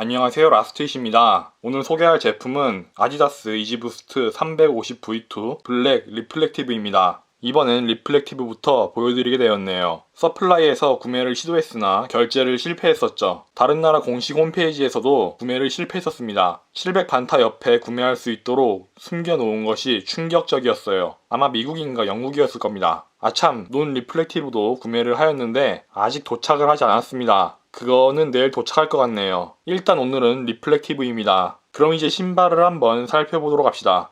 안녕하세요, 라스트잇입니다. 오늘 소개할 제품은 아디다스 이지부스트 350V2 블랙 리플렉티브입니다. 이번엔 리플렉티브부터 보여드리게 되었네요. 서플라이에서 구매를 시도했으나 결제를 실패했었죠. 다른 나라 공식 홈페이지에서도 구매를 실패했었습니다. 700반타 옆에 구매할 수 있도록 숨겨놓은 것이 충격적이었어요. 아마 미국인가 영국이었을 겁니다. 아참, 논 리플렉티브도 구매를 하였는데 아직 도착을 하지 않았습니다. 그거는 내일 도착할 것 같네요. 일단 오늘은 리플렉티브입니다. 그럼 이제 신발을 한번 살펴보도록 합시다.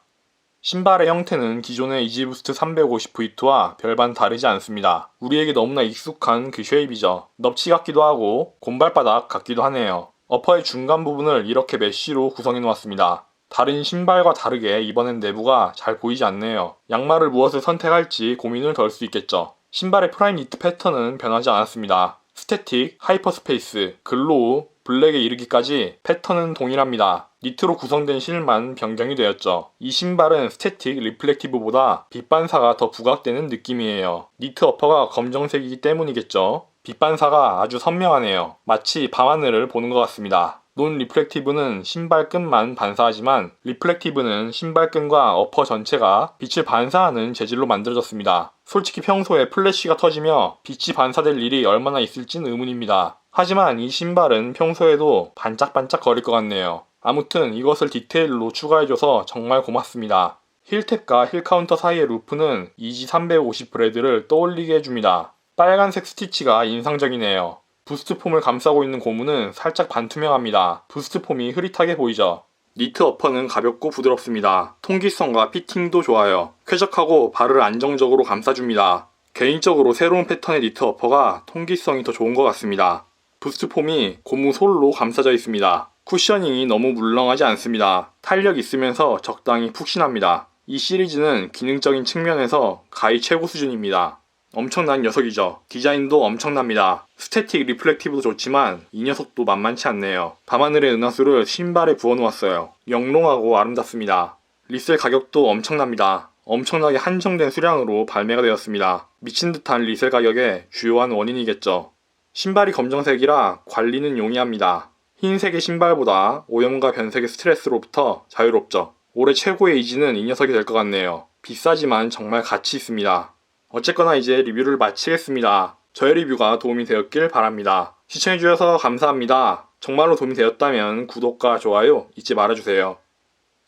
신발의 형태는 기존의 이지부스트 350V2와 별반 다르지 않습니다. 우리에게 너무나 익숙한 그 쉐입이죠. 넙치 같기도 하고 곰발바닥 같기도 하네요. 어퍼의 중간 부분을 이렇게 메쉬로 구성해 놓았습니다. 다른 신발과 다르게 이번엔 내부가 잘 보이지 않네요. 양말을 무엇을 선택할지 고민을 덜 수 있겠죠. 신발의 프라임 니트 패턴은 변하지 않았습니다. 스태틱, 하이퍼스페이스, 글로우, 블랙에 이르기까지 패턴은 동일합니다. 니트로 구성된 실만 변경이 되었죠. 이 신발은 스태틱 리플렉티브보다 빛 반사가 더 부각되는 느낌이에요. 니트 어퍼가 검정색이기 때문이겠죠. 빛 반사가 아주 선명하네요. 마치 밤하늘을 보는 것 같습니다. 논 리플렉티브는 신발 끈만 반사하지만 리플렉티브는 신발 끈과 어퍼 전체가 빛을 반사하는 재질로 만들어졌습니다. 솔직히 평소에 플래시가 터지며 빛이 반사될 일이 얼마나 있을진 의문입니다. 하지만 이 신발은 평소에도 반짝반짝 거릴 것 같네요. 아무튼 이것을 디테일로 추가해줘서 정말 고맙습니다. 힐탭과 힐카운터 사이의 루프는 이지 350 브레드를 떠올리게 해줍니다. 빨간색 스티치가 인상적이네요. 부스트폼을 감싸고 있는 고무는 살짝 반투명합니다. 부스트폼이 흐릿하게 보이죠. 니트 어퍼는 가볍고 부드럽습니다. 통기성과 피팅도 좋아요. 쾌적하고 발을 안정적으로 감싸줍니다. 개인적으로 새로운 패턴의 니트 어퍼가 통기성이 더 좋은 것 같습니다. 부스트폼이 고무 솔로 감싸져 있습니다. 쿠셔닝이 너무 물렁하지 않습니다. 탄력 있으면서 적당히 푹신합니다. 이 시리즈는 기능적인 측면에서 가히 최고 수준입니다. 엄청난 녀석이죠. 디자인도 엄청납니다. 스태틱 리플렉티브도 좋지만 이 녀석도 만만치 않네요. 밤하늘의 은하수를 신발에 부어놓았어요. 영롱하고 아름답습니다. 리셀 가격도 엄청납니다. 엄청나게 한정된 수량으로 발매가 되었습니다. 미친듯한 리셀 가격의 주요한 원인이겠죠. 신발이 검정색이라 관리는 용이합니다. 흰색의 신발보다 오염과 변색의 스트레스로부터 자유롭죠. 올해 최고의 이지는 이 녀석이 될 것 같네요. 비싸지만 정말 가치 있습니다. 어쨌거나 이제 리뷰를 마치겠습니다. 저의 리뷰가 도움이 되었길 바랍니다. 시청해주셔서 감사합니다. 정말로 도움이 되었다면 구독과 좋아요 잊지 말아주세요.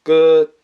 끝.